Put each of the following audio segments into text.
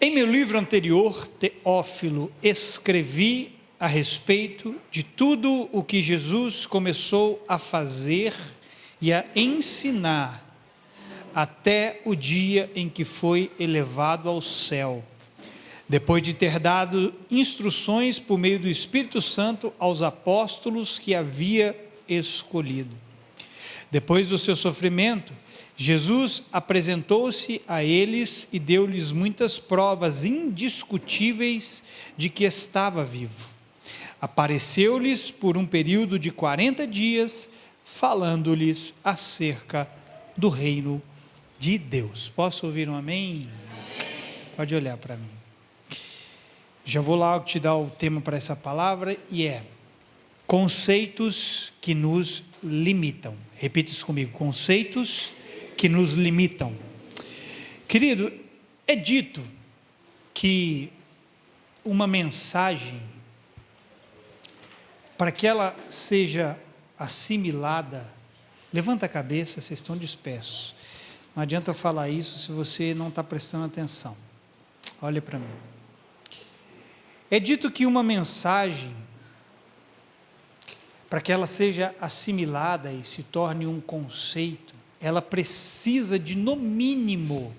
Em meu livro anterior, Teófilo, escrevi a respeito de tudo o que Jesus começou a fazer e a ensinar até o dia em que foi elevado ao céu, depois de ter dado instruções por meio do Espírito Santo aos apóstolos que havia escolhido. Depois do seu sofrimento, Jesus apresentou-se a eles e deu-lhes muitas provas indiscutíveis de que estava vivo. Apareceu-lhes por um período de 40 dias, falando-lhes acerca do reino de Deus. Posso ouvir um amém? Pode olhar para mim. Já vou lá te dar o tema para essa palavra e é conceitos que nos limitam. Repita isso comigo, conceitos que nos limitam. Querido, é dito que uma mensagem, para que ela seja assimilada, levanta a cabeça, vocês estão dispersos. Não adianta falar isso se você não está prestando atenção. Olha para mim. É dito que uma mensagem, para que ela seja assimilada e se torne um conceito, ela precisa de no mínimo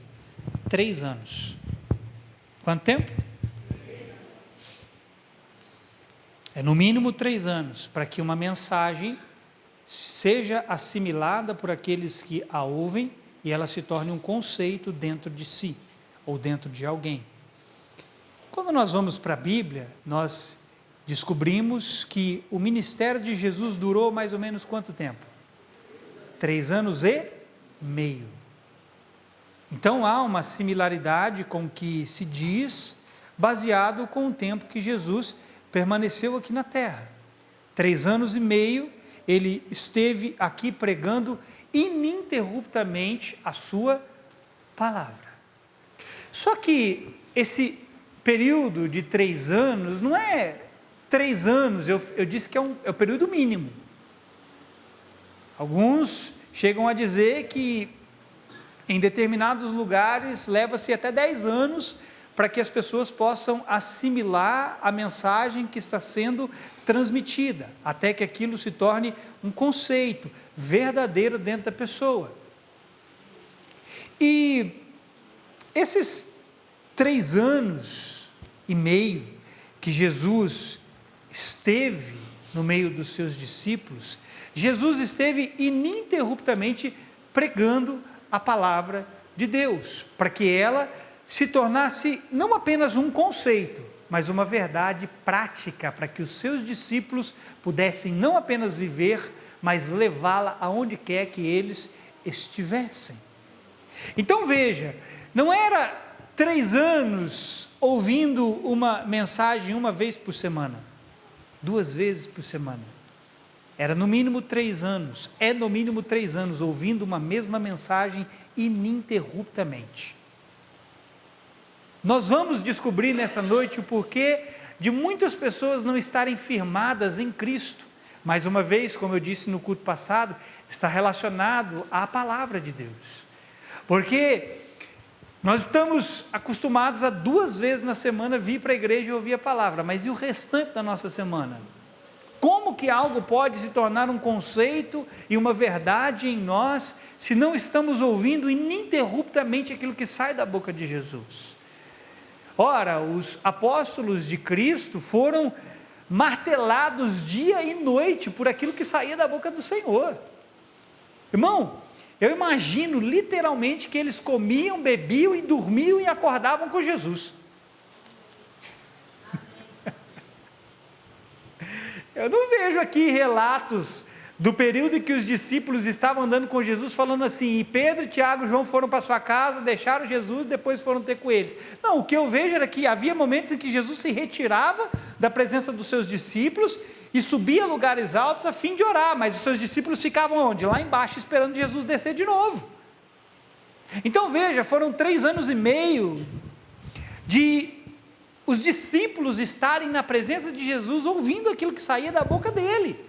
3 anos. Quanto tempo? É no mínimo 3 anos, para que uma mensagem seja assimilada por aqueles que a ouvem e ela se torne um conceito dentro de si, ou dentro de alguém. Quando nós vamos para a Bíblia, nós descobrimos que o ministério de Jesus durou mais ou menos quanto tempo? 3 anos e meio. Então há uma similaridade com o que se diz, baseado com o tempo que Jesus permaneceu aqui na terra. 3 anos e meio, ele esteve aqui pregando ininterruptamente a sua palavra. Só que esse período de 3 anos, não é 3 anos, eu disse que é o período mínimo. Alguns chegam a dizer que em determinados lugares leva-se até 10 anos para que as pessoas possam assimilar a mensagem que está sendo transmitida, até que aquilo se torne um conceito verdadeiro dentro da pessoa. E esses 3 anos e meio que Jesus esteve no meio dos seus discípulos, Jesus esteve ininterruptamente pregando a palavra de Deus, para que ela se tornasse não apenas um conceito, mas uma verdade prática, para que os seus discípulos pudessem não apenas viver, mas levá-la aonde quer que eles estivessem. Então veja, não era 3 anos ouvindo uma mensagem uma vez por semana, 2 vezes por semana. Era no mínimo 3 anos, é no mínimo 3 anos ouvindo uma mesma mensagem ininterruptamente. Nós vamos descobrir nessa noite o porquê de muitas pessoas não estarem firmadas em Cristo. Mais uma vez, como eu disse no culto passado, está relacionado à palavra de Deus. Porque nós estamos acostumados a 2 vezes na semana vir para a igreja e ouvir a palavra, mas e o restante da nossa semana? Como que algo pode se tornar um conceito e uma verdade em nós, se não estamos ouvindo ininterruptamente aquilo que sai da boca de Jesus? Ora, os apóstolos de Cristo foram martelados dia e noite por aquilo que saía da boca do Senhor. Irmão, eu imagino literalmente que eles comiam, bebiam e dormiam e acordavam com Jesus. Eu não vejo aqui relatos do período em que os discípulos estavam andando com Jesus, falando assim, e Pedro, Tiago e João foram para sua casa, deixaram Jesus, depois foram ter com eles. Não, o que eu vejo era que havia momentos em que Jesus se retirava da presença dos seus discípulos e subia a lugares altos a fim de orar, mas os seus discípulos ficavam onde? Lá embaixo, esperando Jesus descer de novo. Então veja, foram 3 anos e meio de os discípulos estarem na presença de Jesus, ouvindo aquilo que saía da boca dele.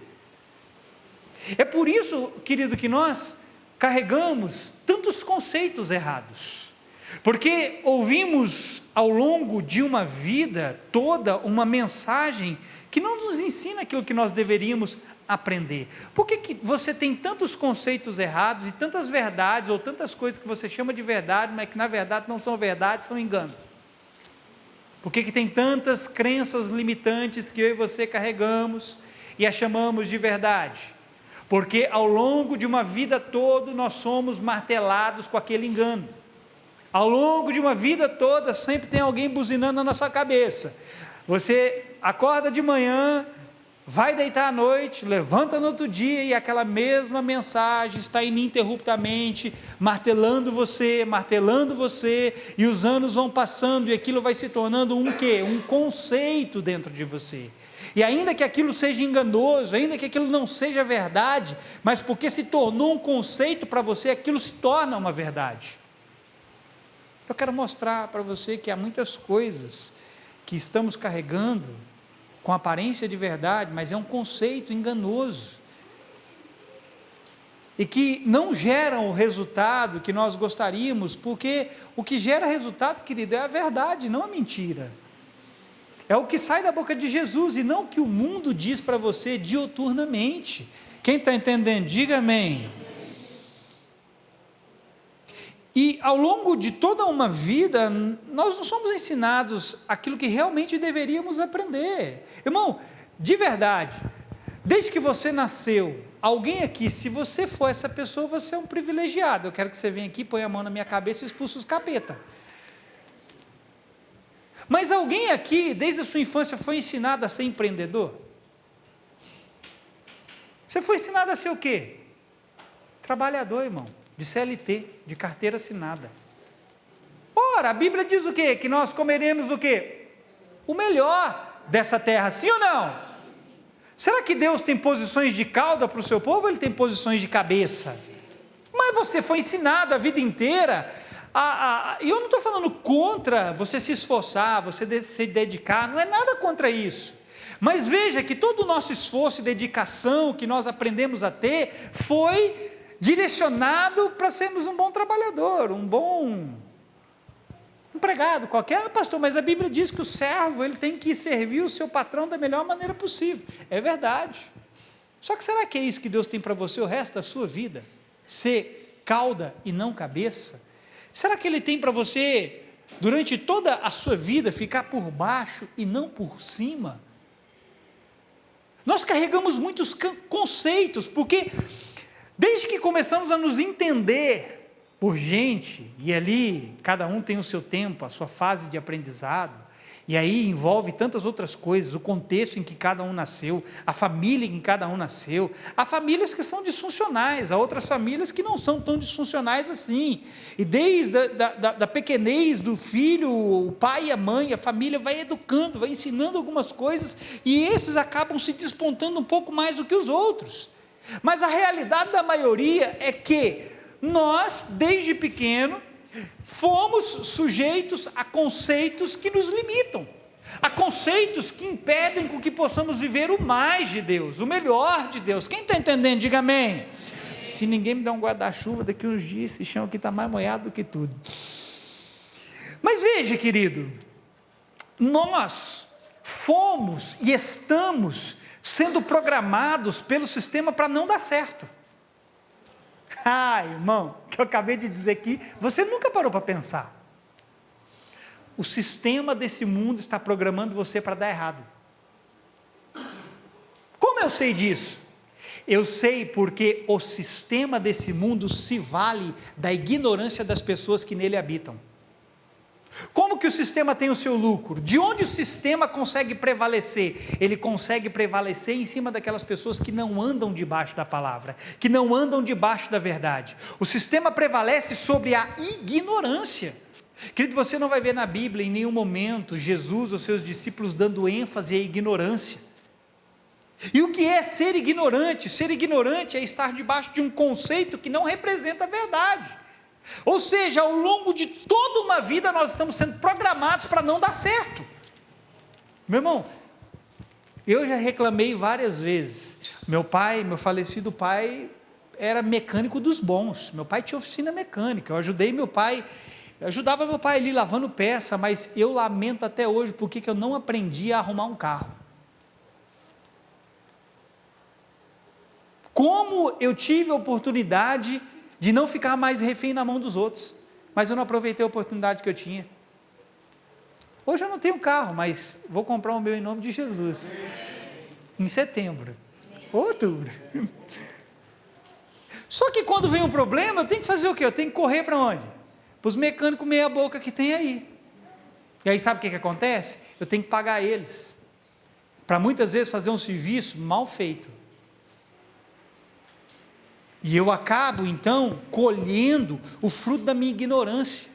É por isso, querido, que nós carregamos tantos conceitos errados. Porque ouvimos ao longo de uma vida toda uma mensagem que não nos ensina aquilo que nós deveríamos aprender. Por que você tem tantos conceitos errados e tantas verdades ou tantas coisas que você chama de verdade, mas que na verdade não são verdade, são engano? Por que tem tantas crenças limitantes que eu e você carregamos e as chamamos de verdade? Porque ao longo de uma vida toda nós somos martelados com aquele engano. Ao longo de uma vida toda sempre tem alguém buzinando na nossa cabeça. Você acorda de manhã, vai deitar à noite, levanta no outro dia e aquela mesma mensagem está ininterruptamente martelando você, e os anos vão passando e aquilo vai se tornando um quê? Um conceito dentro de você. E ainda que aquilo seja enganoso, ainda que aquilo não seja verdade, mas porque se tornou um conceito para você, aquilo se torna uma verdade. Eu quero mostrar para você que há muitas coisas que estamos carregando com aparência de verdade, mas é um conceito enganoso, e que não geram o resultado que nós gostaríamos, porque o que gera resultado, querido, é a verdade, não a mentira. É o que sai da boca de Jesus, e não o que o mundo diz para você diuturnamente. Quem está entendendo, diga amém. E ao longo de toda uma vida, nós não somos ensinados aquilo que realmente deveríamos aprender. Irmão, de verdade, desde que você nasceu, alguém aqui, se você for essa pessoa, você é um privilegiado. Eu quero que você venha aqui, põe a mão na minha cabeça e expulse os capeta. Mas alguém aqui, desde a sua infância, foi ensinado a ser empreendedor? Você foi ensinado a ser o quê? Trabalhador, irmão. De CLT, de carteira assinada. Ora, a Bíblia diz o quê? Que nós comeremos o quê? O melhor dessa terra, sim ou não? Será que Deus tem posições de cauda para o seu povo ou Ele tem posições de cabeça? Mas você foi ensinado a vida inteira, e eu não estou falando contra você se esforçar, você se dedicar, não é nada contra isso. Mas veja que todo o nosso esforço e dedicação que nós aprendemos a ter, foi direcionado para sermos um bom trabalhador, um bom empregado qualquer. Pastor, mas a Bíblia diz que o servo, ele tem que servir o seu patrão da melhor maneira possível. É verdade. Só que será que é isso que Deus tem para você o resto da sua vida? Ser cauda e não cabeça? Será que Ele tem para você, durante toda a sua vida, ficar por baixo e não por cima? Nós carregamos muitos conceitos, porque desde que começamos a nos entender por gente, e ali cada um tem o seu tempo, a sua fase de aprendizado, e aí envolve tantas outras coisas, o contexto em que cada um nasceu, a família em que cada um nasceu. Há famílias que são disfuncionais, há outras famílias que não são tão disfuncionais assim, e desde da pequenez do filho, o pai e a mãe, a família vai educando, vai ensinando algumas coisas, e esses acabam se despontando um pouco mais do que os outros. Mas a realidade da maioria é que nós, desde pequeno, fomos sujeitos a conceitos que nos limitam, a conceitos que impedem com que possamos viver o mais de Deus, o melhor de Deus. Quem está entendendo, diga amém. Se ninguém me der um guarda-chuva, daqui uns dias esse chão aqui está mais molhado do que tudo. Mas veja, querido, nós fomos e estamos sendo programados pelo sistema para não dar certo. Irmão, que eu acabei de dizer aqui, você nunca parou para pensar. O sistema desse mundo está programando você para dar errado. Como eu sei disso? Eu sei porque o sistema desse mundo se vale da ignorância das pessoas que nele habitam. Como que o sistema tem o seu lucro? De onde o sistema consegue prevalecer? Ele consegue prevalecer em cima daquelas pessoas que não andam debaixo da palavra, que não andam debaixo da verdade. O sistema prevalece sobre a ignorância. Querido, você não vai ver na Bíblia em nenhum momento Jesus ou seus discípulos dando ênfase à ignorância. E o que é ser ignorante? Ser ignorante é estar debaixo de um conceito que não representa a verdade. Ou seja, ao longo de toda uma vida nós estamos sendo programados para não dar certo. Meu irmão, eu já reclamei várias vezes. Meu falecido pai, era mecânico dos bons. Meu pai tinha oficina mecânica. Eu ajudei meu pai Eu ajudava meu pai ali lavando peça, mas eu lamento até hoje porque que eu não aprendi a arrumar um carro. Como eu tive a oportunidade de não ficar mais refém na mão dos outros, mas eu não aproveitei a oportunidade que eu tinha. Hoje eu não tenho carro, mas vou comprar o meu em nome de Jesus, em setembro, ou outubro. Só que quando vem um problema, eu tenho que fazer o quê? Eu tenho que correr para onde? Para os mecânicos meia boca que tem aí. E aí sabe o que acontece? Eu tenho que pagar eles, para muitas vezes fazer um serviço mal feito. E eu acabo então colhendo o fruto da minha ignorância,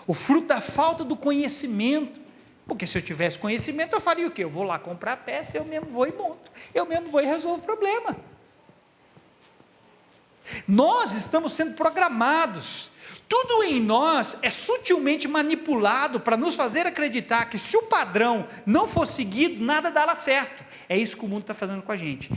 o fruto da falta do conhecimento, porque se eu tivesse conhecimento eu faria o quê? Eu vou lá comprar a peça, eu mesmo vou e monto, eu mesmo vou e resolvo o problema. Nós estamos sendo programados, tudo em nós é sutilmente manipulado para nos fazer acreditar que se o padrão não for seguido, nada dará certo. É isso que o mundo está fazendo com a gente.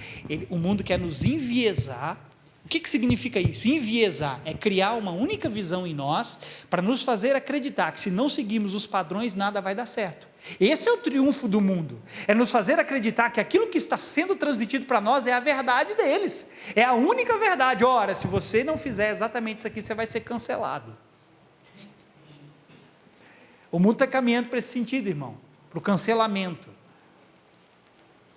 O mundo quer nos enviesar. O que significa isso? Enviesar é criar uma única visão em nós, para nos fazer acreditar que se não seguirmos os padrões, nada vai dar certo. Esse é o triunfo do mundo, é nos fazer acreditar que aquilo que está sendo transmitido para nós é a verdade deles, é a única verdade. Ora, se você não fizer exatamente isso aqui, você vai ser cancelado. O mundo está caminhando para esse sentido, irmão, para o cancelamento.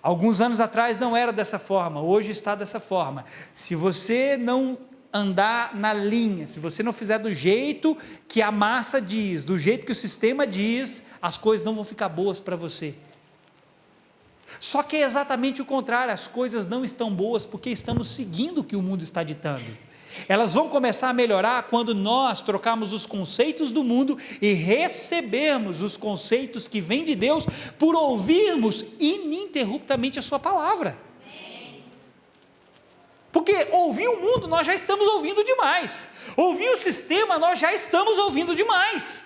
Alguns anos atrás não era dessa forma, hoje está dessa forma. Se você não andar na linha, se você não fizer do jeito que a massa diz, do jeito que o sistema diz, as coisas não vão ficar boas para você. Só que é exatamente o contrário, as coisas não estão boas porque estamos seguindo o que o mundo está ditando. Elas vão começar a melhorar quando nós trocarmos os conceitos do mundo e recebermos os conceitos que vêm de Deus por ouvirmos ininterruptamente a sua palavra. Porque ouvir o mundo nós já estamos ouvindo demais, ouvir o sistema nós já estamos ouvindo demais.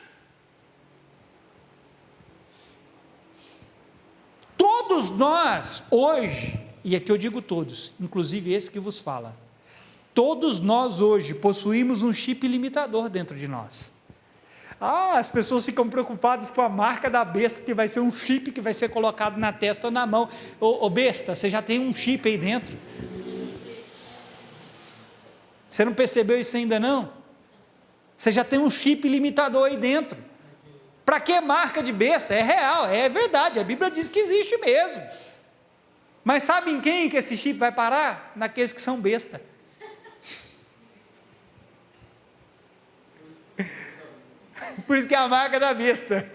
Todos nós hoje, e aqui eu digo todos, inclusive esse que vos fala, todos nós hoje possuímos um chip limitador dentro de nós. As pessoas ficam preocupadas com a marca da besta, que vai ser um chip que vai ser colocado na testa ou na mão. Ô besta, você já tem um chip aí dentro? Você não percebeu isso ainda não? Você já tem um chip limitador aí dentro. Para que marca de besta? É real, é verdade, a Bíblia diz que existe mesmo. Mas sabe em quem que esse chip vai parar? Naqueles que são besta. Por isso que é a marca da besta.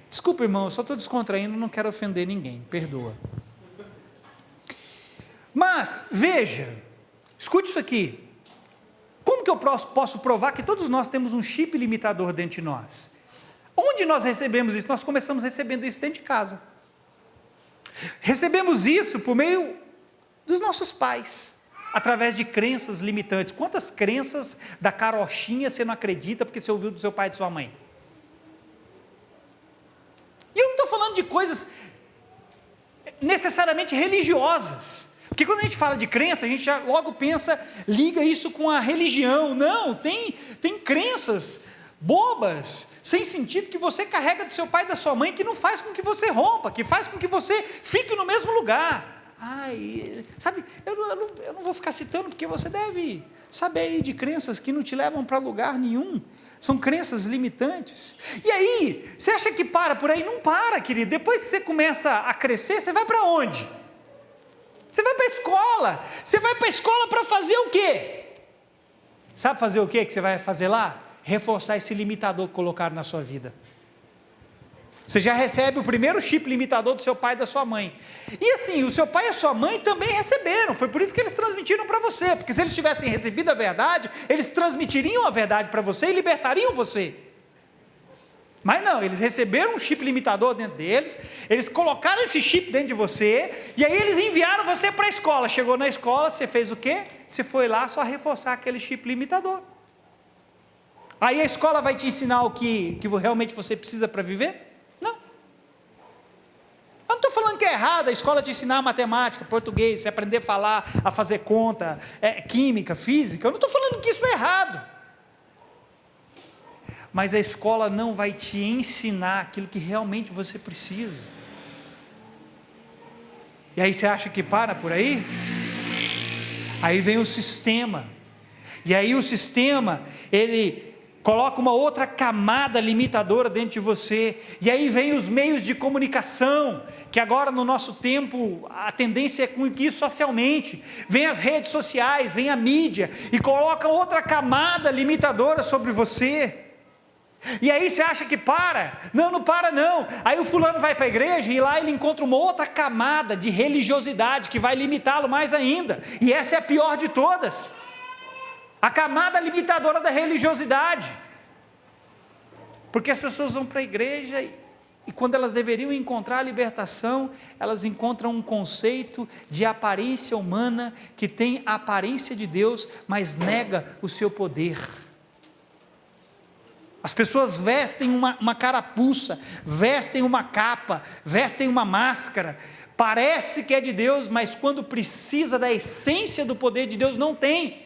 Desculpa, irmão, eu só estou descontraindo, não quero ofender ninguém, perdoa. Mas, veja, escute isso aqui. Como que eu posso provar que todos nós temos um chip limitador dentro de nós? Onde nós recebemos isso? Nós começamos recebendo isso dentro de casa. Recebemos isso por meio dos nossos pais, através de crenças limitantes. Quantas crenças da carochinha você não acredita porque você ouviu do seu pai e de sua mãe? E eu não estou falando de coisas necessariamente religiosas, porque quando a gente fala de crença, a gente já logo pensa, liga isso com a religião. Não, tem crenças bobas, sem sentido, que você carrega do seu pai e da sua mãe, que não faz com que você rompa, que faz com que você fique no mesmo lugar. Sabe, eu não vou ficar citando, porque você deve saber aí de crenças que não te levam para lugar nenhum, são crenças limitantes. E aí, você acha que para por aí? Não para, querido. Depois que você começa a crescer, você vai para onde? Você vai para a escola. Você vai para a escola para fazer o quê? Sabe fazer o quê que você vai fazer lá? Reforçar esse limitador que colocaram na sua vida. Você já recebe o primeiro chip limitador do seu pai e da sua mãe. E assim, o seu pai e a sua mãe também receberam. Foi por isso que eles transmitiram para você. Porque se eles tivessem recebido a verdade, eles transmitiriam a verdade para você e libertariam você. Mas não, eles receberam um chip limitador dentro deles, eles colocaram esse chip dentro de você, e aí eles enviaram você para a escola. Chegou na escola, você fez o quê? Você foi lá só reforçar aquele chip limitador. Aí a escola vai te ensinar o que realmente você precisa para viver? Não. Eu não estou falando que que é errado a escola te ensinar matemática, português, você aprender a falar, a fazer conta, química, física. Eu não estou falando que isso é errado. Mas a escola não vai te ensinar aquilo que realmente você precisa. E aí você acha que para por aí? Aí vem o sistema. E aí o sistema, ele coloca uma outra camada limitadora dentro de você. E aí vem os meios de comunicação, que agora no nosso tempo a tendência é com isso socialmente. Vem as redes sociais, vem a mídia e coloca outra camada limitadora sobre você. E aí você acha que para? Não, não para não. Aí o fulano vai para a igreja e lá ele encontra uma outra camada de religiosidade que vai limitá-lo mais ainda. E essa é a pior de todas. A camada limitadora da religiosidade. Porque as pessoas vão para a igreja e quando elas deveriam encontrar a libertação, elas encontram um conceito de aparência humana que tem a aparência de Deus, mas nega o seu poder. As pessoas vestem uma carapuça, vestem uma capa, vestem uma máscara, parece que é de Deus, mas quando precisa da essência do poder de Deus, não tem.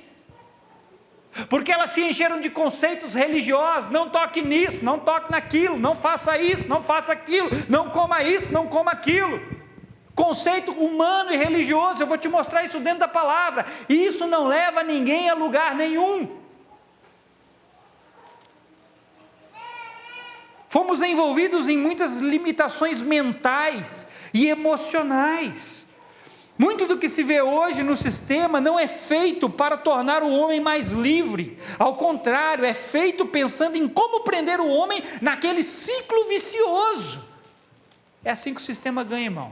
Porque elas se encheram de conceitos religiosos, não toque nisso, não toque naquilo, não faça isso, não faça aquilo, não coma isso, não coma aquilo. Conceito humano e religioso, eu vou te mostrar isso dentro da palavra, e isso não leva ninguém a lugar nenhum. Fomos envolvidos em muitas limitações mentais e emocionais. Muito do que se vê hoje no sistema não é feito para tornar o homem mais livre. Ao contrário, é feito pensando em como prender o homem naquele ciclo vicioso. É assim que o sistema ganha, irmão.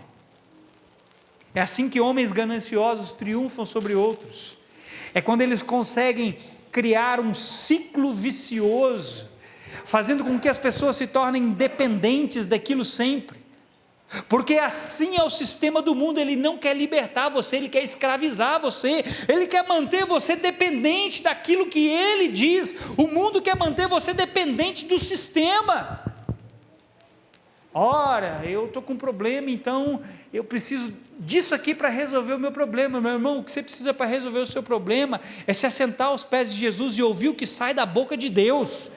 É assim que homens gananciosos triunfam sobre outros. É quando eles conseguem criar um ciclo vicioso, fazendo com que as pessoas se tornem dependentes daquilo sempre, porque assim é o sistema do mundo. Ele não quer libertar você, ele quer escravizar você, ele quer manter você dependente daquilo que ele diz. O mundo quer manter você dependente do sistema. Ora, eu estou com um problema, então eu preciso disso aqui para resolver o meu problema. Meu irmão, o que você precisa para resolver o seu problema é se assentar aos pés de Jesus e ouvir o que sai da boca de Deus.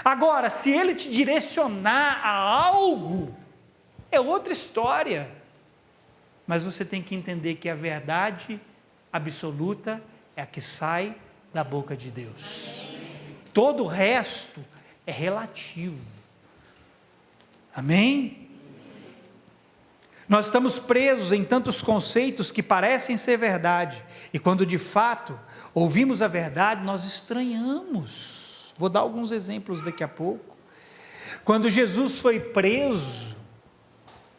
Agora, se ele te direcionar a algo, é outra história. Mas você tem que entender que a verdade absoluta é a que sai da boca de Deus. Todo o resto é relativo. Amém? Nós estamos presos em tantos conceitos que parecem ser verdade, e quando de fato ouvimos a verdade, nós estranhamos. Vou dar alguns exemplos daqui a pouco. Quando Jesus foi preso,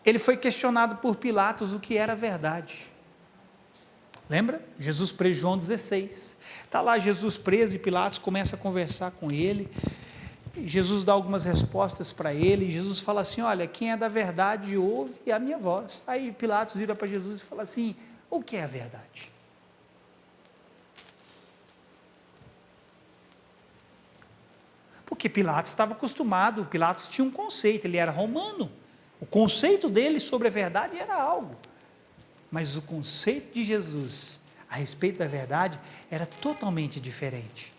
ele foi questionado por Pilatos o que era verdade. Lembra? Jesus preso, João 16. Está lá Jesus preso e Pilatos começa a conversar com ele. Jesus dá algumas respostas para ele. E Jesus fala assim: olha, quem é da verdade ouve a minha voz. Aí Pilatos vira para Jesus e fala assim: o que é a verdade? Porque Pilatos estava acostumado, Pilatos tinha um conceito, ele era romano, o conceito dele sobre a verdade era algo, mas o conceito de Jesus a respeito da verdade era totalmente diferente.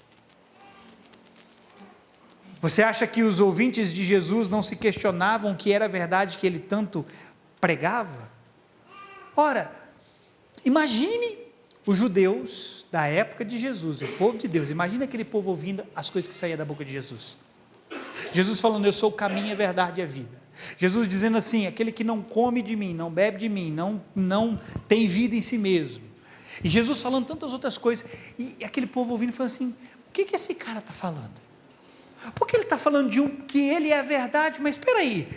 Você acha que os ouvintes de Jesus não se questionavam o que era a verdade que ele tanto pregava? Ora, imagine os judeus da época de Jesus, o povo de Deus, imagina aquele povo ouvindo as coisas que saíam da boca de Jesus. Jesus falando: eu sou o caminho, a verdade e a vida. Jesus dizendo assim: aquele que não come de mim, não bebe de mim, não tem vida em si mesmo. E Jesus falando tantas outras coisas, e aquele povo ouvindo, falando assim: o que esse cara está falando? Porque ele está falando de que ele é a verdade, mas espera aí,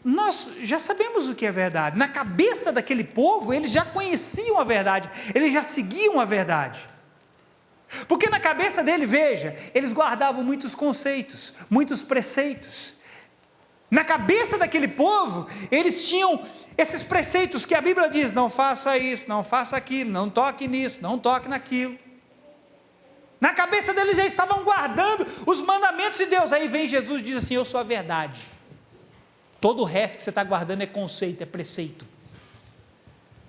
nós já sabemos o que é verdade. Na cabeça daquele povo, eles já conheciam a verdade, eles já seguiam a verdade, porque na cabeça dele, veja, eles guardavam muitos conceitos, muitos preceitos. Na cabeça daquele povo, eles tinham esses preceitos que a Bíblia diz: não faça isso, não faça aquilo, não toque nisso, não toque naquilo. Na cabeça deles já estavam guardando os mandamentos de Deus. Aí vem Jesus e diz assim: eu sou a verdade. Todo o resto que você está guardando é conceito, é preceito.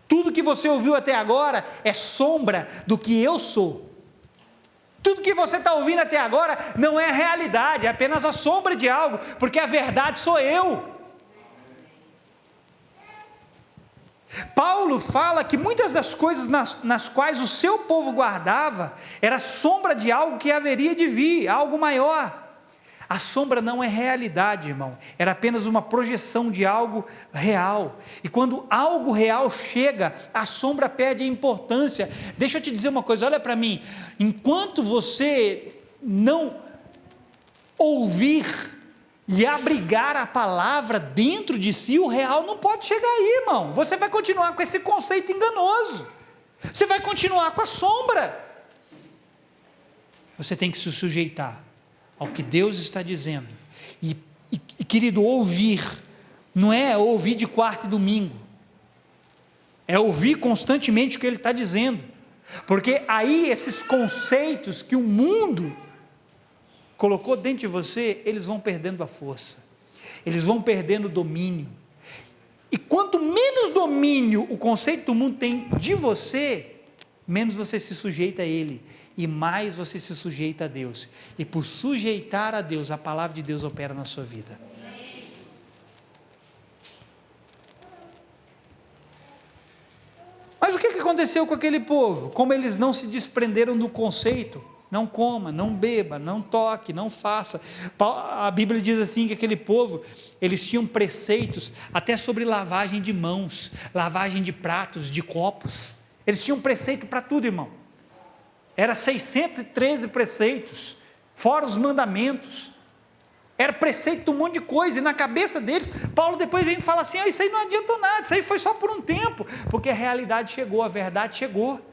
Tudo que você ouviu até agora é sombra do que eu sou. Tudo que você está ouvindo até agora não é a realidade, é apenas a sombra de algo, porque a verdade sou eu. Paulo fala que muitas das coisas nas quais o seu povo guardava, era sombra de algo que haveria de vir, algo maior. A sombra não é realidade, irmão, era apenas uma projeção de algo real, e quando algo real chega, a sombra perde a importância. Deixa eu te dizer uma coisa, olha para mim, enquanto você não ouvir e abrigar a palavra dentro de si, o real não pode chegar aí, irmão. Você vai continuar com esse conceito enganoso, você vai continuar com a sombra. Você tem que se sujeitar ao que Deus está dizendo, e querido, ouvir, não é ouvir de quarta e domingo, é ouvir constantemente o que Ele está dizendo, porque aí esses conceitos que o mundo colocou dentro de você, eles vão perdendo a força, eles vão perdendo o domínio, e quanto menos domínio o conceito do mundo tem de você, menos você se sujeita a ele, e mais você se sujeita a Deus, e por sujeitar a Deus, a palavra de Deus opera na sua vida. Mas o que aconteceu com aquele povo? Como eles não se desprenderam do conceito, não coma, não beba, não toque, não faça. A Bíblia diz assim que aquele povo, eles tinham preceitos até sobre lavagem de mãos, lavagem de pratos, de copos, eles tinham preceito para tudo, irmão, era 613 preceitos, fora os mandamentos, era preceito de um monte de coisa, e na cabeça deles, Paulo depois vem e fala assim, isso aí não adiantou nada, isso aí foi só por um tempo, porque a realidade chegou, a verdade chegou.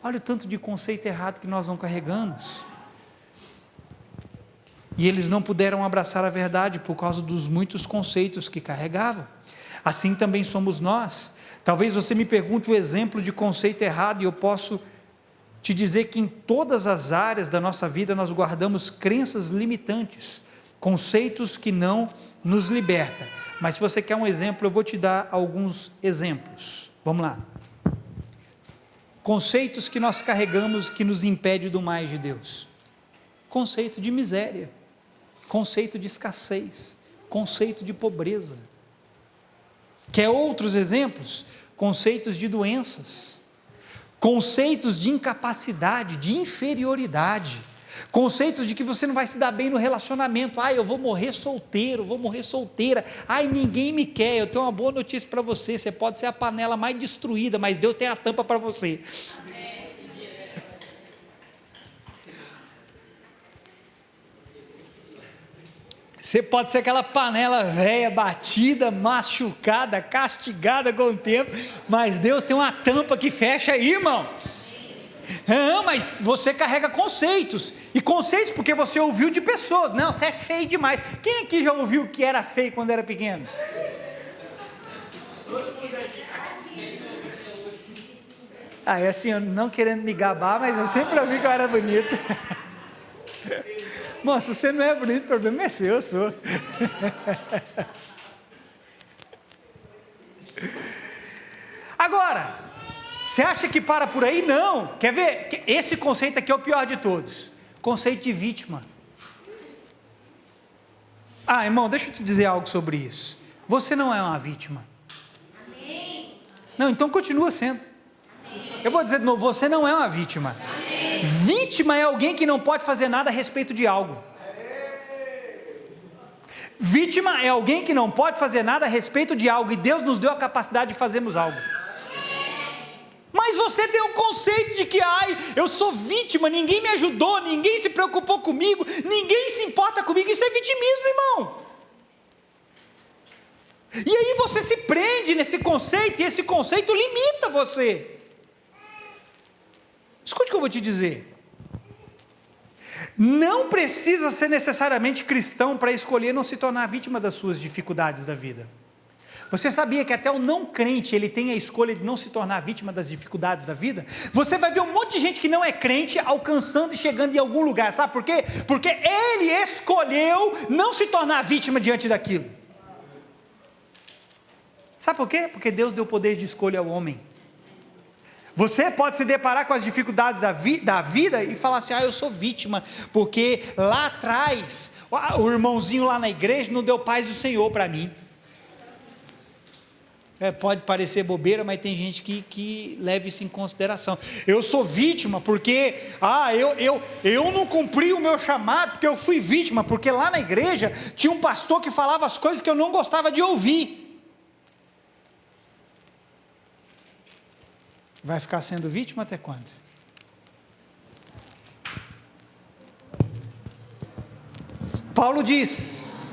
Olha o tanto de conceito errado que nós não carregamos, e eles não puderam abraçar a verdade, por causa dos muitos conceitos que carregavam. Assim também somos nós. Talvez você me pergunte o exemplo de conceito errado, e eu posso te dizer que em todas as áreas da nossa vida nós guardamos crenças limitantes, conceitos que não nos libertam. Mas se você quer um exemplo, eu vou te dar alguns exemplos. Vamos lá. Conceitos que nós carregamos que nos impede do mais de Deus. Conceito de miséria, conceito de escassez, conceito de pobreza. Quer outros exemplos? Conceitos de doenças, conceitos de incapacidade, de inferioridade, conceitos de que você não vai se dar bem no relacionamento. Eu vou morrer solteiro, vou morrer solteira, ninguém me quer. Eu tenho uma boa notícia para você, você pode ser a panela mais destruída, mas Deus tem a tampa para você. Você pode ser aquela panela velha, batida, machucada, castigada com o tempo, mas Deus tem uma tampa que fecha aí, irmão. Não, mas você carrega conceitos, e conceitos porque você ouviu de pessoas. Não, você é feio demais. Quem aqui já ouviu que era feio quando era pequeno? É assim, eu não querendo me gabar, mas eu sempre ouvi que eu era bonito. Moça, você não é bonito, o problema é seu, eu sou. Agora, você acha que para por aí? Não. Quer ver? Esse conceito aqui é o pior de todos. Conceito de vítima. Irmão, deixa eu te dizer algo sobre isso. Você não é uma vítima. Amém. Não, então continua sendo. Amém. Eu vou dizer de novo, você não é uma vítima. Amém. Vítima é alguém que não pode fazer nada a respeito de algo. Vítima é alguém que não pode fazer nada a respeito de algo, e Deus nos deu a capacidade de fazermos algo. Mas você tem um conceito de que, eu sou vítima, ninguém me ajudou, ninguém se preocupou comigo, ninguém se importa comigo. Isso é vitimismo, irmão. E aí você se prende nesse conceito, e esse conceito limita você. Escute o que eu vou te dizer. Não precisa ser necessariamente cristão para escolher não se tornar vítima das suas dificuldades da vida. Você sabia que até o não crente, ele tem a escolha de não se tornar vítima das dificuldades da vida? Você vai ver um monte de gente que não é crente alcançando e chegando em algum lugar, sabe por quê? Porque ele escolheu não se tornar vítima diante daquilo. Sabe por quê? Porque Deus deu poder de escolha ao homem. Você pode se deparar com as dificuldades da vida e falar assim: eu sou vítima, porque lá atrás, o irmãozinho lá na igreja não deu paz do Senhor para mim. Pode parecer bobeira, mas tem gente que leva isso em consideração. Eu sou vítima porque, eu não cumpri o meu chamado, porque eu fui vítima, porque lá na igreja tinha um pastor que falava as coisas que eu não gostava de ouvir. Vai ficar sendo vítima até quando? Paulo diz: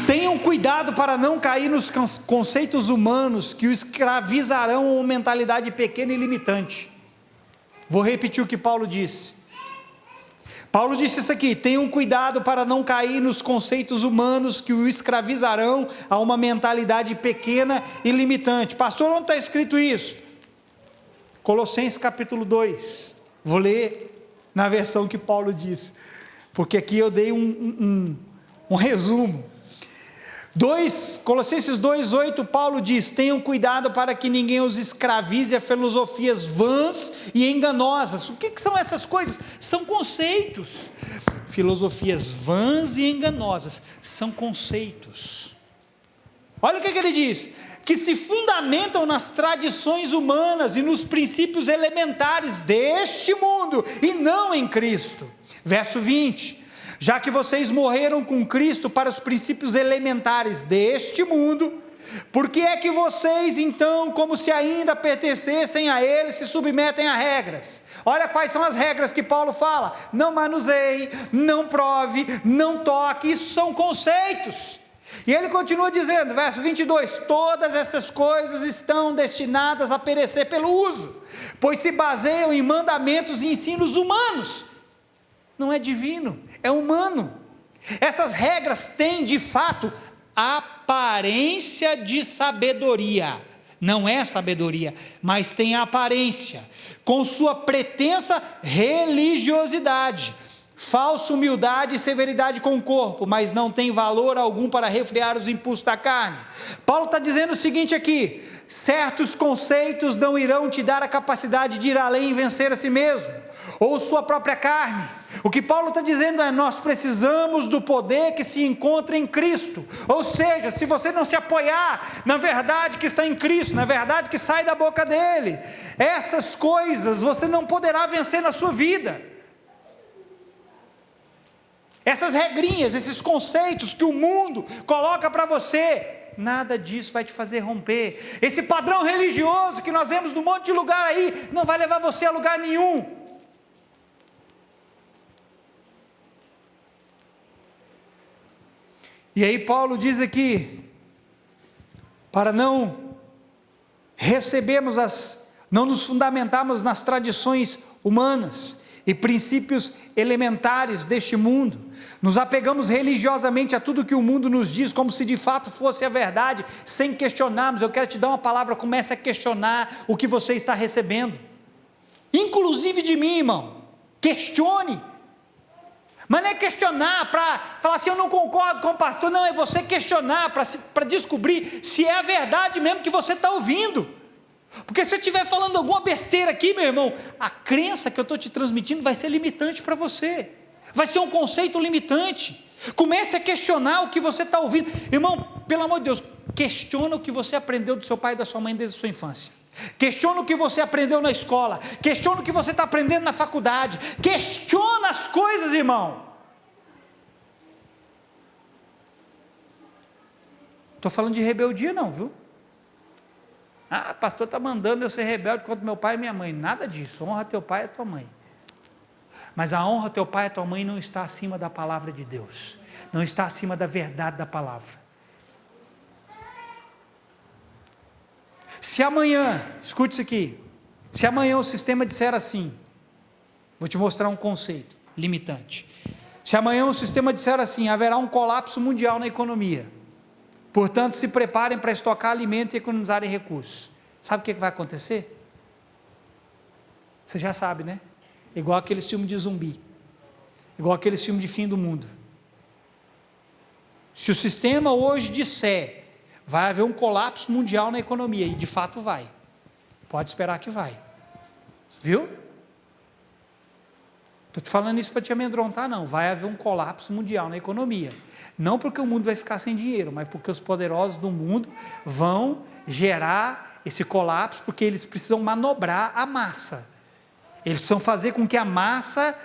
tenham cuidado para não cair nos conceitos humanos que o escravizarão a uma mentalidade pequena e limitante. Vou repetir o que Paulo disse. Paulo disse isso aqui: tenham cuidado para não cair nos conceitos humanos que o escravizarão a uma mentalidade pequena e limitante. Pastor, onde está escrito isso? Colossenses capítulo 2. Vou ler na versão que Paulo disse, porque aqui eu dei um resumo. Colossenses 2,8, Paulo diz: tenham cuidado para que ninguém os escravize a filosofias vãs e enganosas. O que são essas coisas? São conceitos. Filosofias vãs e enganosas são conceitos. Olha o que ele diz: que se fundamentam nas tradições humanas e nos princípios elementares deste mundo e não em Cristo. Verso 20: já que vocês morreram com Cristo para os princípios elementares deste mundo, por que é que vocês então, como se ainda pertencessem a Ele, se submetem a regras? Olha quais são as regras que Paulo fala: não manuseie, não prove, não toque. Isso são conceitos. E ele continua dizendo, verso 22, todas essas coisas estão destinadas a perecer pelo uso, pois se baseiam em mandamentos e ensinos humanos. Não é divino, é humano. Essas regras têm de fato aparência de sabedoria. Não é sabedoria, mas tem aparência, com sua pretensa religiosidade, falsa humildade e severidade com o corpo, mas não tem valor algum para refrear os impulsos da carne. Paulo está dizendo o seguinte aqui: certos conceitos não irão te dar a capacidade de ir além e vencer a si mesmo, ou sua própria carne. O que Paulo está dizendo é: nós precisamos do poder que se encontra em Cristo. Ou seja, se você não se apoiar na verdade que está em Cristo, na verdade que sai da boca dele, essas coisas você não poderá vencer na sua vida. Essas regrinhas, esses conceitos que o mundo coloca para você, nada disso vai te fazer romper. Esse padrão religioso que nós vemos num monte de lugar aí, não vai levar você a lugar nenhum. E aí Paulo diz aqui, para não não nos fundamentarmos nas tradições humanas e princípios elementares deste mundo, nos apegamos religiosamente a tudo que o mundo nos diz, como se de fato fosse a verdade, sem questionarmos. Eu quero te dar uma palavra: comece a questionar o que você está recebendo, inclusive de mim, irmão. Questione. Mas não é questionar para falar assim: eu não concordo com o pastor. Não, é você questionar para descobrir se é a verdade mesmo que você está ouvindo. Porque se eu estiver falando alguma besteira aqui, meu irmão, a crença que eu estou te transmitindo vai ser limitante para você, vai ser um conceito limitante. Comece a questionar o que você está ouvindo. Irmão, pelo amor de Deus, questiona o que você aprendeu do seu pai e da sua mãe desde a sua infância. Questiona o que você aprendeu na escola. Questiona o que você está aprendendo na faculdade. Questiona as coisas, irmão. Estou falando de rebeldia não, viu? Pastor está mandando eu ser rebelde contra meu pai e minha mãe. Nada disso. Honra teu pai e tua mãe. Mas a honra teu pai e tua mãe não está acima da palavra de Deus, não está acima da verdade da palavra. Se amanhã, escute isso aqui, se amanhã o sistema disser assim, vou te mostrar um conceito limitante. Se amanhã o sistema disser assim: haverá um colapso mundial na economia, Portanto, se preparem para estocar alimento e economizarem recursos. Sabe o que vai acontecer? Você já sabe, né? Igual aquele filme de zumbi, igual aquele filme de fim do mundo. Se o sistema hoje disser, vai haver um colapso mundial na economia, e de fato vai, pode esperar que vai, viu? Estou te falando isso para te amedrontar, não. Vai haver um colapso mundial na economia, não porque o mundo vai ficar sem dinheiro, mas porque os poderosos do mundo vão gerar esse colapso, porque eles precisam manobrar a massa. Eles precisam fazer com que a massa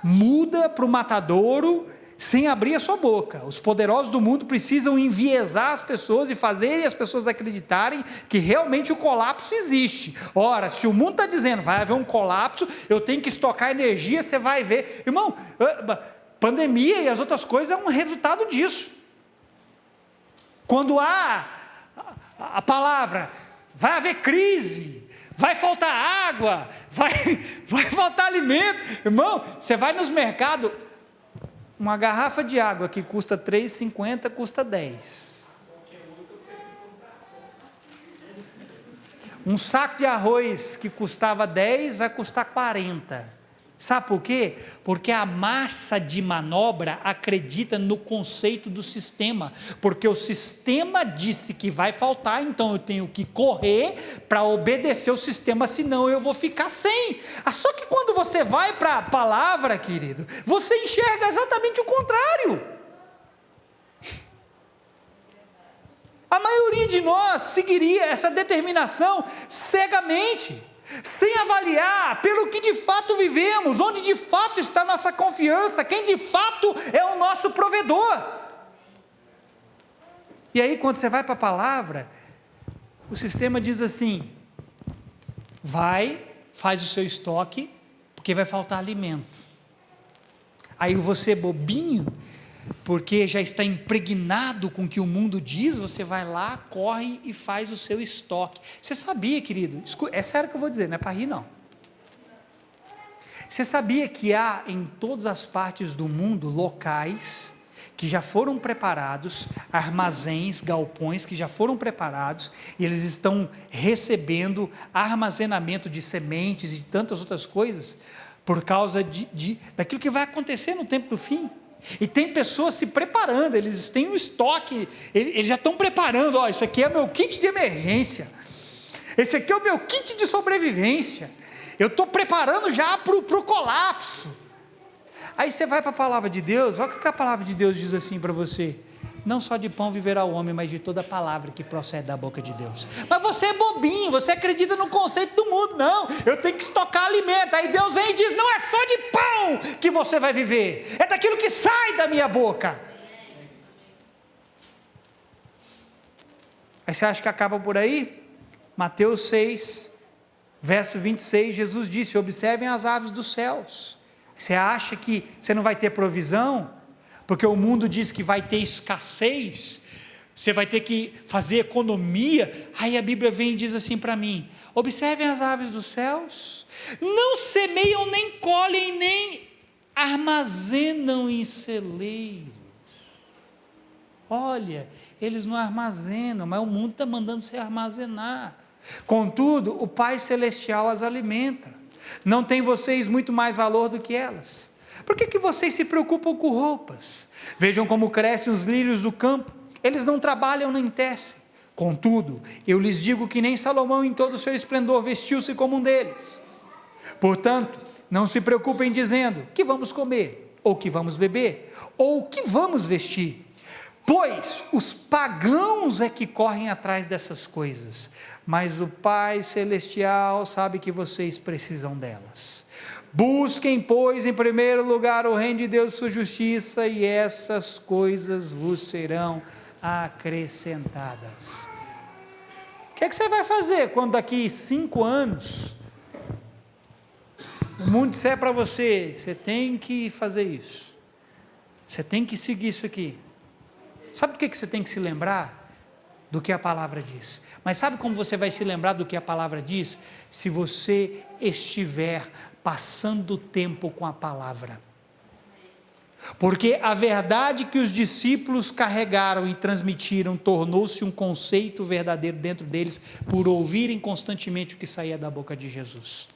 muda para o matadouro sem abrir a sua boca. Os poderosos do mundo precisam enviesar as pessoas e fazerem as pessoas acreditarem que realmente o colapso existe. Ora, se o mundo está dizendo, vai haver um colapso, eu tenho que estocar energia, você vai ver. Irmão, pandemia e as outras coisas é um resultado disso. Quando há a palavra, vai haver crise, vai faltar água, vai faltar alimento. Irmão, você vai nos mercados, uma garrafa de água que custa R$3,50 custa 10. Um saco de arroz que custava 10 vai custar 40. Sabe por quê? Porque a massa de manobra acredita no conceito do sistema, porque o sistema disse que vai faltar, então eu tenho que correr para obedecer o sistema, senão eu vou ficar sem. Só que quando você vai para a palavra, querido, você enxerga exatamente o contrário. A maioria de nós seguiria essa determinação cegamente, sem avaliar pelo que de fato vivemos, onde de fato está a nossa confiança, quem de fato é o nosso provedor. E aí quando você vai para a palavra, o sistema diz assim, faz o seu estoque, porque vai faltar alimento. Aí você bobinho, porque já está impregnado com o que o mundo diz, você vai lá, corre e faz o seu estoque. Você sabia, querido, é sério que eu vou dizer, não é para rir não. Você sabia que há em todas as partes do mundo locais que já foram preparados, armazéns, galpões que já foram preparados, e eles estão recebendo armazenamento de sementes e tantas outras coisas, por causa daquilo que vai acontecer no tempo do fim. E tem pessoas se preparando, eles têm um estoque, eles já estão preparando, isso aqui é meu kit de emergência, esse aqui é o meu kit de sobrevivência, eu estou preparando já para o colapso. Aí você vai para a palavra de Deus, olha o que a palavra de Deus diz assim para você, não só de pão viverá o homem, mas de toda palavra que procede da boca de Deus. Mas você é bobinho, você acredita no conceito do mundo, não, eu tenho que estocar alimento, aí Deus vem e diz, não é só de pão que você vai viver, é daquilo que sai da minha boca. Aí você acha que acaba por aí? Mateus 6, verso 26, Jesus disse, observem as aves dos céus. Você acha que você não vai ter provisão? Porque o mundo diz que vai ter escassez, você vai ter que fazer economia. Aí a Bíblia vem e diz assim para mim, observem as aves dos céus, não semeiam, nem colhem, nem armazenam em celeiros. Olha, eles não armazenam, mas o mundo está mandando você armazenar. Contudo, o Pai Celestial as alimenta. Não tem vocês muito mais valor do que elas? Por que vocês se preocupam com roupas? Vejam como crescem os lírios do campo, eles não trabalham nem tecem. Contudo, eu lhes digo que nem Salomão em todo o seu esplendor vestiu-se como um deles. Portanto, não se preocupem dizendo, que vamos comer, ou que vamos beber, ou que vamos vestir, pois os pagãos é que correm atrás dessas coisas, mas o Pai Celestial sabe que vocês precisam delas. Busquem, pois, em primeiro lugar o reino de Deus e sua justiça, e essas coisas vos serão acrescentadas. O que você vai fazer quando daqui 5 anos o mundo disser para você, você tem que fazer isso, você tem que seguir isso aqui? Sabe do que você tem que se lembrar? Do que a palavra diz. Mas sabe como você vai se lembrar do que a palavra diz? Se você estiver passando tempo com a palavra. Porque a verdade que os discípulos carregaram e transmitiram tornou-se um conceito verdadeiro dentro deles, por ouvirem constantemente o que saía da boca de Jesus.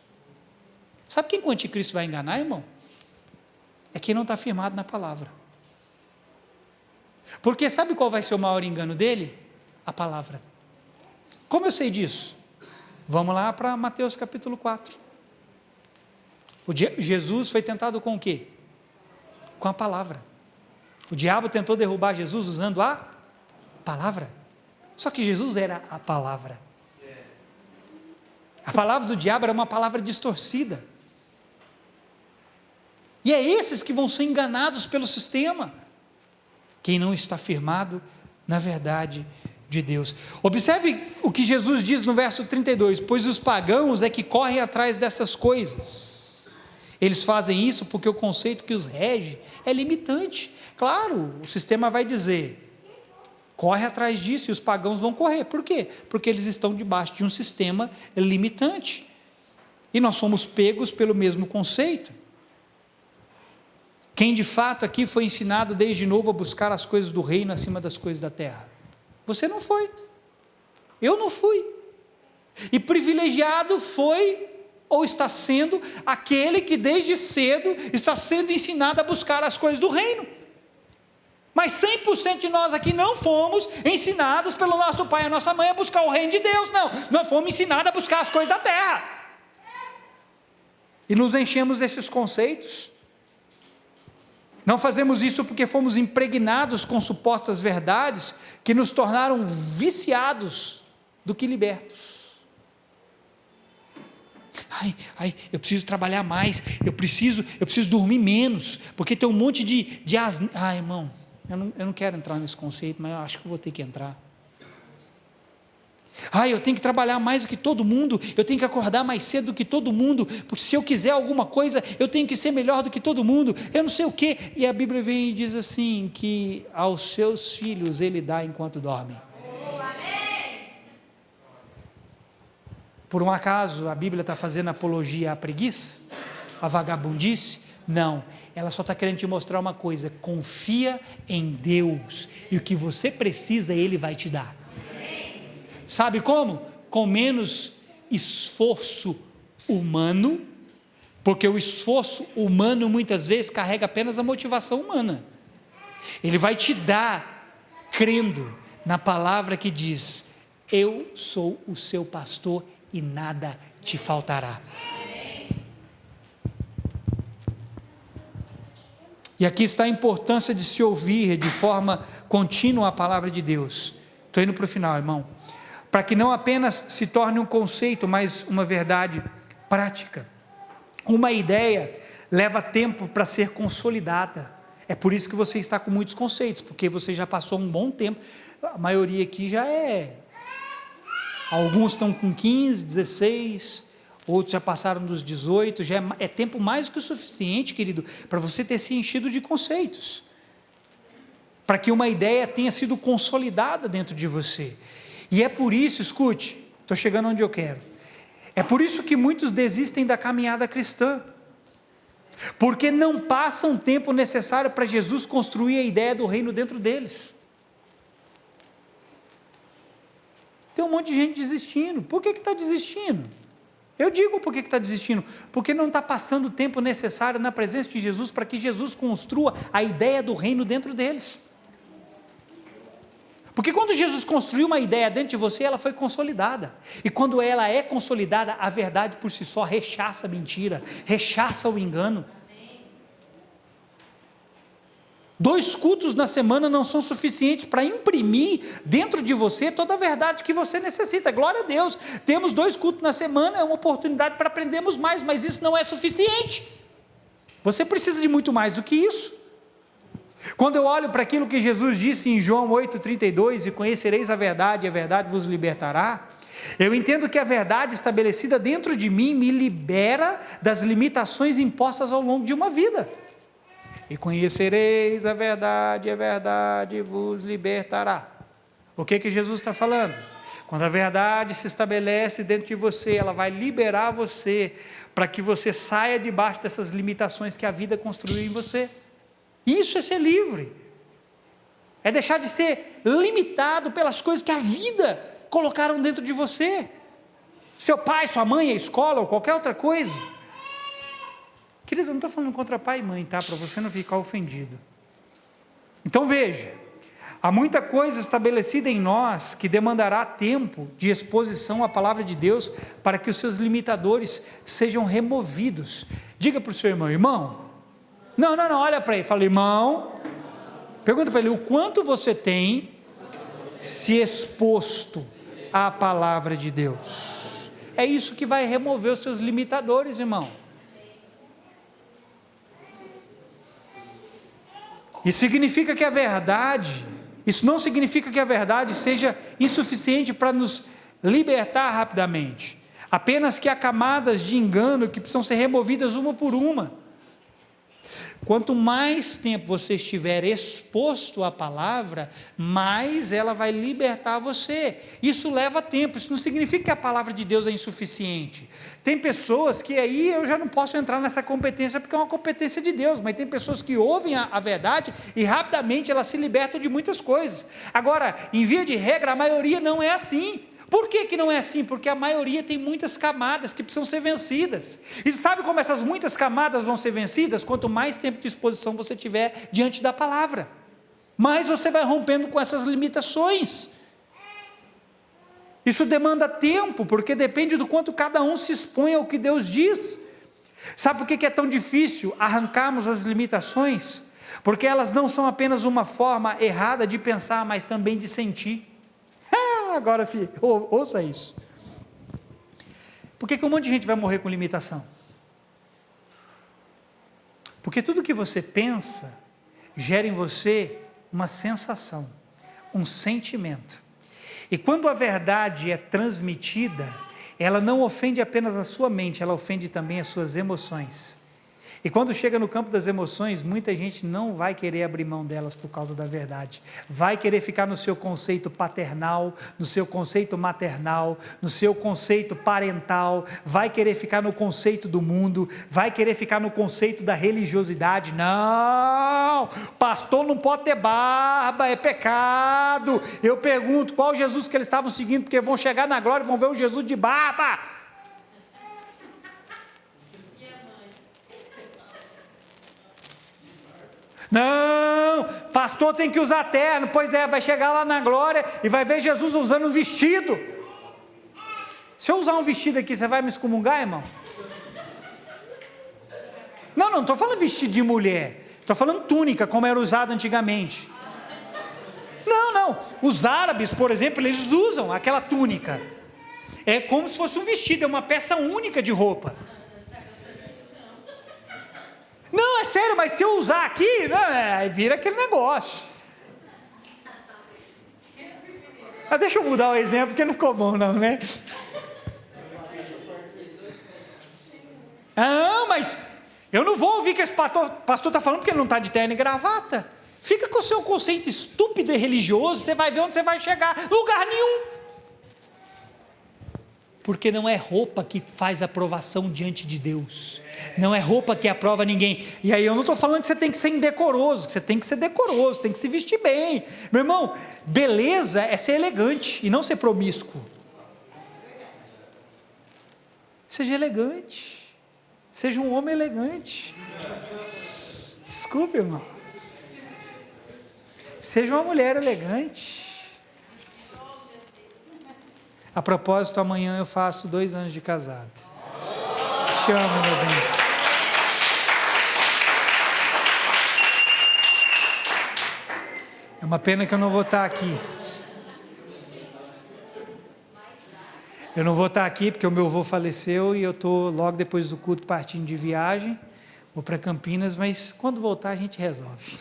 Sabe quem o anticristo vai enganar, irmão? É quem não está firmado na palavra. Porque sabe qual vai ser o maior engano dele? A palavra. Como eu sei disso? Vamos lá para Mateus capítulo 4. Jesus foi tentado com o quê? Com a palavra. O diabo tentou derrubar Jesus usando a palavra. Só que Jesus era a palavra. A palavra do diabo era uma palavra distorcida. E é esses que vão ser enganados pelo sistema. Quem não está firmado na verdade de Deus. Observe o que Jesus diz no verso 32, pois os pagãos é que correm atrás dessas coisas. Eles fazem isso porque o conceito que os rege é limitante. Claro, o sistema vai dizer, corre atrás disso, e os pagãos vão correr. Por quê? Porque eles estão debaixo de um sistema limitante. E nós somos pegos pelo mesmo conceito. Quem de fato aqui foi ensinado desde novo a buscar as coisas do reino acima das coisas da terra? Você não foi. Eu não fui. E privilegiado foi, ou está sendo, aquele que desde cedo está sendo ensinado a buscar as coisas do reino. Mas 100% de nós aqui não fomos ensinados pelo nosso pai e a nossa mãe a buscar o reino de Deus, não. Nós fomos ensinados a buscar as coisas da terra. E nos enchemos desses conceitos. Não fazemos isso porque fomos impregnados com supostas verdades que nos tornaram viciados do que libertos. Eu preciso trabalhar mais, eu preciso dormir menos, porque tem um monte de irmão, eu não quero entrar nesse conceito, mas eu acho que eu vou ter que entrar. Eu tenho que trabalhar mais do que todo mundo, eu tenho que acordar mais cedo do que todo mundo, porque se eu quiser alguma coisa, eu tenho que ser melhor do que todo mundo, eu não sei o quê. E a Bíblia vem e diz assim, que aos seus filhos ele dá enquanto dorme. Por um acaso a Bíblia está fazendo apologia à preguiça? À vagabundice? Não, ela só está querendo te mostrar uma coisa, confia em Deus, e o que você precisa Ele vai te dar. Sabe como? Com menos esforço humano, porque o esforço humano muitas vezes carrega apenas a motivação humana. Ele vai te dar, crendo na palavra que diz, eu sou o seu pastor e nada te faltará. E aqui está a importância de se ouvir de forma contínua a palavra de Deus. Estou indo para o final, irmão. Para que não apenas se torne um conceito, mas uma verdade prática. Uma ideia leva tempo para ser consolidada. É por isso que você está com muitos conceitos, porque você já passou um bom tempo. A maioria aqui já é. Alguns estão com 15, 16, outros já passaram dos 18, já é tempo mais do que o suficiente, querido, para você ter se enchido de conceitos. Para que uma ideia tenha sido consolidada dentro de você. E é por isso, escute, estou chegando onde eu quero, é por isso que muitos desistem da caminhada cristã, porque não passam o tempo necessário para Jesus construir a ideia do reino dentro deles. Tem um monte de gente desistindo. Por que está desistindo? Eu digo por que está desistindo, porque não está passando o tempo necessário na presença de Jesus, para que Jesus construa a ideia do reino dentro deles. Porque quando Jesus construiu uma ideia dentro de você, ela foi consolidada. E quando ela é consolidada, a verdade por si só rechaça a mentira, rechaça o engano. 2 cultos na semana não são suficientes para imprimir dentro de você toda a verdade que você necessita. Glória a Deus, temos 2 cultos na semana, é uma oportunidade para aprendermos mais, mas isso não é suficiente. Você precisa de muito mais do que isso. Quando eu olho para aquilo que Jesus disse em João 8,32, e conhecereis a verdade vos libertará, eu entendo que a verdade estabelecida dentro de mim me libera das limitações impostas ao longo de uma vida. E conhecereis a verdade vos libertará. O que Jesus está falando? Quando a verdade se estabelece dentro de você, ela vai liberar você, para que você saia debaixo dessas limitações que a vida construiu em você. Isso é ser livre. É deixar de ser limitado pelas coisas que a vida colocaram dentro de você. Seu pai, sua mãe, a escola ou qualquer outra coisa. Querido, eu não estou falando contra pai e mãe, tá? Para você não ficar ofendido. Então veja, há muita coisa estabelecida em nós que demandará tempo de exposição à palavra de Deus para que os seus limitadores sejam removidos. Diga para o seu irmão, irmão, não, olha para ele, fala, irmão, pergunta para ele, o quanto você tem se exposto à palavra de Deus? É isso que vai remover os seus limitadores, irmão. Isso significa que a verdade, isso não significa que a verdade seja insuficiente para nos libertar rapidamente, apenas que há camadas de engano que precisam ser removidas uma por uma. Quanto mais tempo você estiver exposto à palavra, mais ela vai libertar você. Isso leva tempo, isso não significa que a palavra de Deus é insuficiente. Tem pessoas que aí eu já não posso entrar nessa competência porque é uma competência de Deus, mas tem pessoas que ouvem a verdade e rapidamente elas se libertam de muitas coisas. Agora, em via de regra, a maioria não é assim. Por que não é assim? Porque a maioria tem muitas camadas que precisam ser vencidas. E sabe como essas muitas camadas vão ser vencidas? Quanto mais tempo de exposição você tiver diante da palavra, mais você vai rompendo com essas limitações. Isso demanda tempo, porque depende do quanto cada um se expõe ao que Deus diz. Sabe por que é tão difícil arrancarmos as limitações? Porque elas não são apenas uma forma errada de pensar, mas também de sentir. Agora, filho, ouça isso. Por que um monte de gente vai morrer com limitação? Porque tudo que você pensa gera em você uma sensação, um sentimento. E quando a verdade é transmitida, ela não ofende apenas a sua mente, ela ofende também as suas emoções. E quando chega no campo das emoções, muita gente não vai querer abrir mão delas por causa da verdade. Vai querer ficar no seu conceito paternal, no seu conceito maternal, no seu conceito parental, vai querer ficar no conceito do mundo, vai querer ficar no conceito da religiosidade. Não, pastor não pode ter barba, é pecado. Eu pergunto, qual Jesus que eles estavam seguindo? Porque vão chegar na glória e vão ver um Jesus de barba. Não, pastor tem que usar terno, pois é, vai chegar lá na glória e vai ver Jesus usando um vestido. Se eu usar um vestido aqui, você vai me excomungar, irmão? Não estou falando vestido de mulher, estou falando túnica, como era usado antigamente. Não, os árabes, por exemplo, eles usam aquela túnica, é como se fosse um vestido, é uma peça única de roupa. Não, é sério, mas se eu usar aqui, não, vira aquele negócio. Deixa eu mudar o exemplo, porque não ficou bom não, né? Mas eu não vou ouvir que esse pastor está falando porque ele não está de terno e gravata. Fica com o seu conceito estúpido e religioso, você vai ver onde você vai chegar. Lugar nenhum. Porque não é roupa que faz aprovação diante de Deus, não é roupa que aprova ninguém. E aí eu não estou falando que você tem que ser indecoroso, que você tem que ser decoroso, tem que se vestir bem. Meu irmão, beleza é ser elegante e não ser promíscuo. Seja elegante, seja um homem elegante. Desculpe, irmão. Seja uma mulher elegante. A propósito, amanhã eu faço 2 anos de casado. Te amo, meu bem. É uma pena que eu não vou estar aqui. Eu não vou estar aqui porque o meu avô faleceu e eu estou logo depois do culto partindo de viagem. Vou para Campinas, mas quando voltar a gente resolve.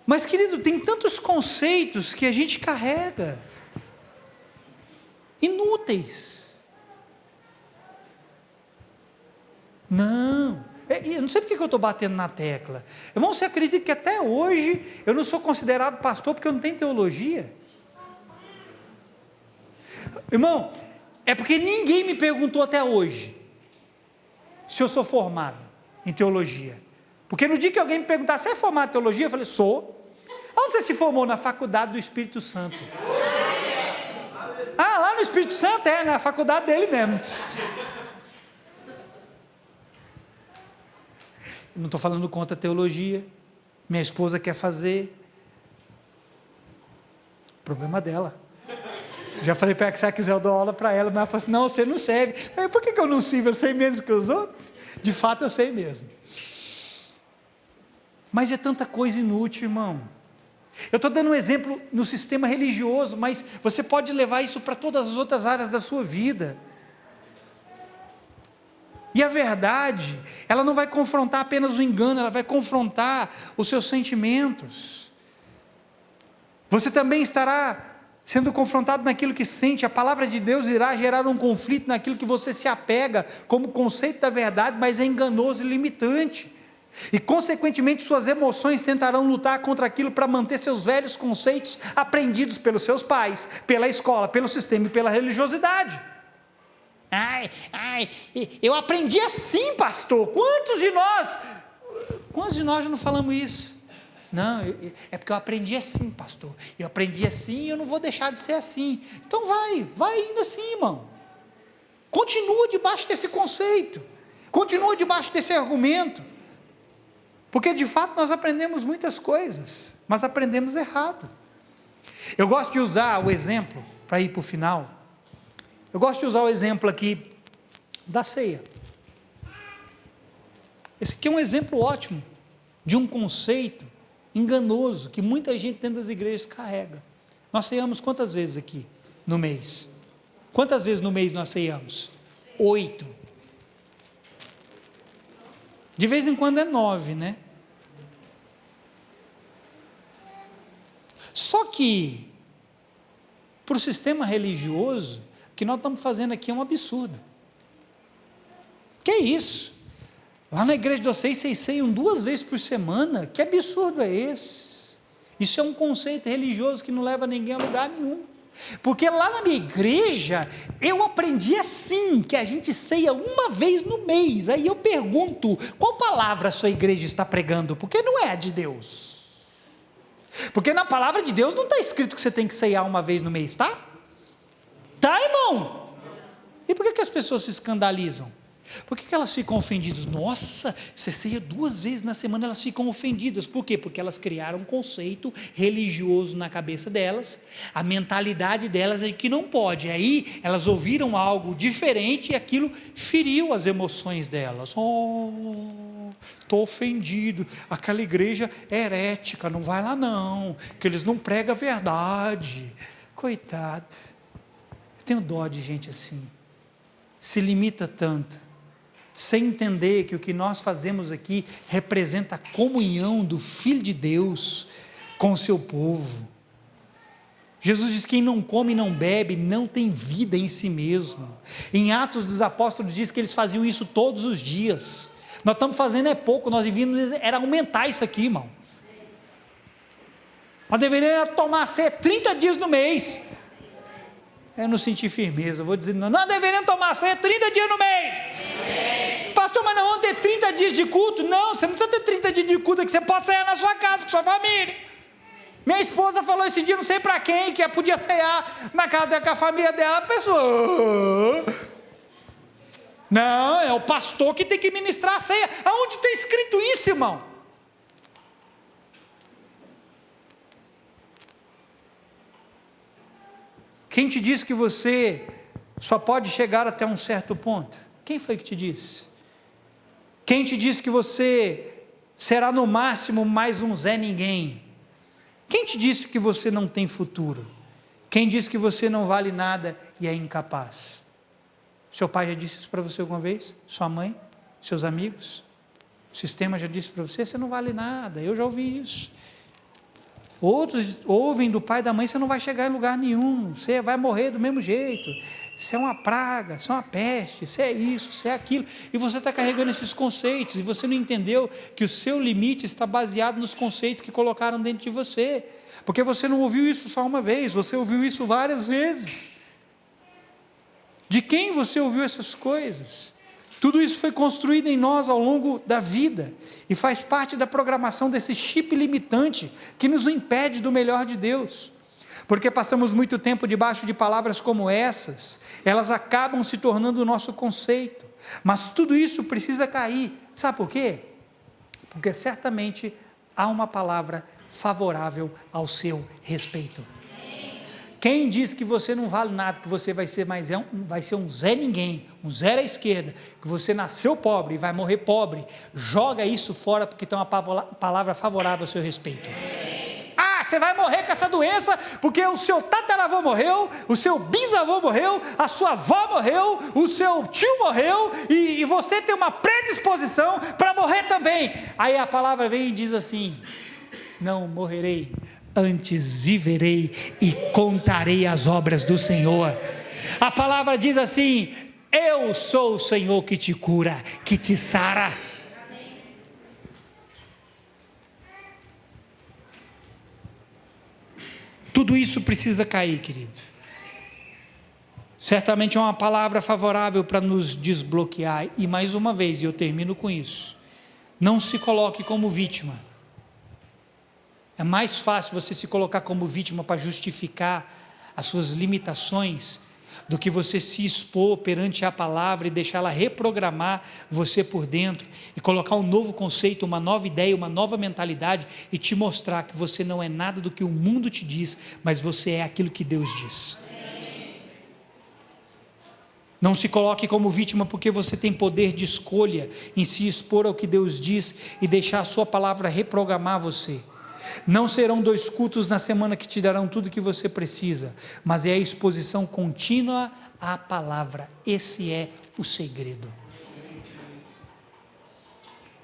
Mas, querido, tem tantos conceitos que a gente carrega, inúteis. Não, eu não sei porque eu estou batendo na tecla. Irmão, você acredita que até hoje eu não sou considerado pastor porque eu não tenho teologia? Irmão, é porque ninguém me perguntou até hoje. se eu sou formado em teologia? Porque no dia que alguém me perguntar, você é formado em teologia? Eu falei, sou. Onde você se formou? Na faculdade do Espírito Santo. Ah, lá no Espírito Santo? É, na faculdade dele mesmo. Não estou falando contra a teologia. Minha esposa quer fazer. Problema dela. Já falei para ela que se ela quiser eu dou aula para ela, mas ela falou assim, não, você não serve. Eu falei, por que eu não sirvo? Eu sei menos que os outros? De fato eu sei mesmo. Mas é tanta coisa inútil, irmão. Eu estou dando um exemplo no sistema religioso, mas você pode levar isso para todas as outras áreas da sua vida. E a verdade, ela não vai confrontar apenas o engano, ela vai confrontar os seus sentimentos. Você também estará sendo confrontado naquilo que sente. A palavra de Deus irá gerar um conflito naquilo que você se apega como conceito da verdade, mas é enganoso e limitante. E consequentemente suas emoções tentarão lutar contra aquilo para manter seus velhos conceitos aprendidos pelos seus pais, pela escola, pelo sistema e pela religiosidade. Eu aprendi assim, pastor. Quantos de nós já não falamos isso? Não, é porque eu aprendi assim, pastor. Eu aprendi assim e eu não vou deixar de ser assim. Então vai indo assim, irmão. Continua debaixo desse conceito. Continua debaixo desse argumento. Porque de fato nós aprendemos muitas coisas, mas aprendemos errado. Eu gosto de usar o exemplo, para ir para o final, eu gosto de usar o exemplo aqui da ceia. Esse aqui é um exemplo ótimo de um conceito enganoso que muita gente dentro das igrejas carrega. Nós ceiamos quantas vezes aqui no mês? Quantas vezes no mês nós ceiamos? 8. De vez em quando é 9, né? Só que, para o sistema religioso, o que nós estamos fazendo aqui é um absurdo. Que é isso? Lá na igreja de vocês ceiam 2 vezes por semana? Que absurdo é esse? Isso é um conceito religioso que não leva ninguém a lugar nenhum. Porque lá na minha igreja, eu aprendi assim, que a gente ceia 1 vez no mês. Aí eu pergunto, qual palavra a sua igreja está pregando? Porque não é a de Deus. Porque na palavra de Deus não está escrito que você tem que ceiar 1 vez no mês, tá? Tá, irmão? E por que as pessoas se escandalizam? Por que elas ficam ofendidas? Nossa, você ceia 2 vezes na semana, elas ficam ofendidas. Por quê? Porque elas criaram um conceito religioso na cabeça delas, a mentalidade delas é que não pode. Aí elas ouviram algo diferente e aquilo feriu as emoções delas. Estou ofendido, aquela igreja é herética, não vai lá não, que eles não pregam a verdade. Coitado, eu tenho dó de gente assim, se limita tanto, sem entender que o que nós fazemos aqui representa a comunhão do Filho de Deus com o seu povo. Jesus diz: quem não come e não bebe não tem vida em si mesmo. Em Atos dos Apóstolos diz que eles faziam isso todos os dias. Nós estamos fazendo é pouco, nós devíamos era aumentar isso aqui, irmão. Nós deveríamos tomar ceia 30 dias no mês. Eu não senti firmeza, vou dizer, não deveríamos tomar ceia 30 dias no mês. Pastor, mas não vamos ter 30 dias de culto? Não, você não precisa ter 30 dias de culto, é que você pode cear na sua casa, com sua família. Minha esposa falou esse dia, não sei para quem, que podia cear na casa dela, com a família dela. A pessoa, não, é o pastor que tem que ministrar a ceia. Aonde está escrito isso, irmão? Quem te disse que você só pode chegar até um certo ponto? Quem foi que te disse? Quem te disse que você será no máximo mais um Zé Ninguém? Quem te disse que você não tem futuro? Quem disse que você não vale nada e é incapaz? Seu pai já disse isso para você alguma vez? Sua mãe? Seus amigos? O sistema já disse para você? Você não vale nada, eu já ouvi isso. Outros ouvem do pai e da mãe: você não vai chegar em lugar nenhum, você vai morrer do mesmo jeito, você é uma praga, você é uma peste, você é isso, você é aquilo, e você está carregando esses conceitos, e você não entendeu que o seu limite está baseado nos conceitos que colocaram dentro de você, porque você não ouviu isso só uma vez, você ouviu isso várias vezes. De quem você ouviu essas coisas? Tudo isso foi construído em nós ao longo da vida e faz parte da programação desse chip limitante que nos impede do melhor de Deus. Porque passamos muito tempo debaixo de palavras como essas, elas acabam se tornando o nosso conceito. Mas tudo isso precisa cair. Sabe por quê? Porque certamente há uma palavra favorável ao seu respeito. Quem diz que você não vale nada, que você vai ser um Zé Ninguém, um zero à esquerda, que você nasceu pobre e vai morrer pobre, joga isso fora porque tem uma palavra favorável ao seu respeito. Ah, você vai morrer com essa doença porque o seu tataravô morreu, o seu bisavô morreu, a sua avó morreu, o seu tio morreu e você tem uma predisposição para morrer também. Aí a palavra vem e diz assim: não morrerei, antes viverei e contarei as obras do Senhor. A palavra diz assim: eu sou o Senhor que te cura, que te sara. Tudo isso precisa cair, querido. Certamente é uma palavra favorável para nos desbloquear. E mais uma vez, e eu termino com isso: não se coloque como vítima. É mais fácil você se colocar como vítima para justificar as suas limitações, do que você se expor perante a palavra e deixá-la reprogramar você por dentro, e colocar um novo conceito, uma nova ideia, uma nova mentalidade, e te mostrar que você não é nada do que o mundo te diz, mas você é aquilo que Deus diz. Não se coloque como vítima porque você tem poder de escolha em se expor ao que Deus diz e deixar a sua palavra reprogramar você. Não serão 2 cultos na semana que te darão tudo o que você precisa, mas é a exposição contínua à palavra. Esse é o segredo.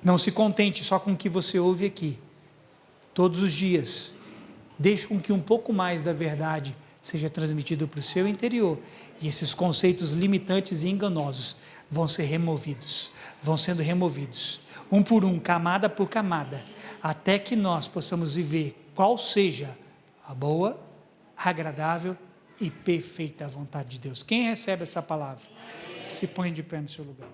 Não se contente só com o que você ouve aqui. Todos os dias, deixe com que um pouco mais da verdade seja transmitido para o seu interior, e esses conceitos limitantes e enganosos vão ser removidos, vão sendo removidos, um por um, camada por camada, até que nós possamos viver qual seja a boa, agradável e perfeita vontade de Deus. Quem recebe essa palavra, se põe de pé no seu lugar.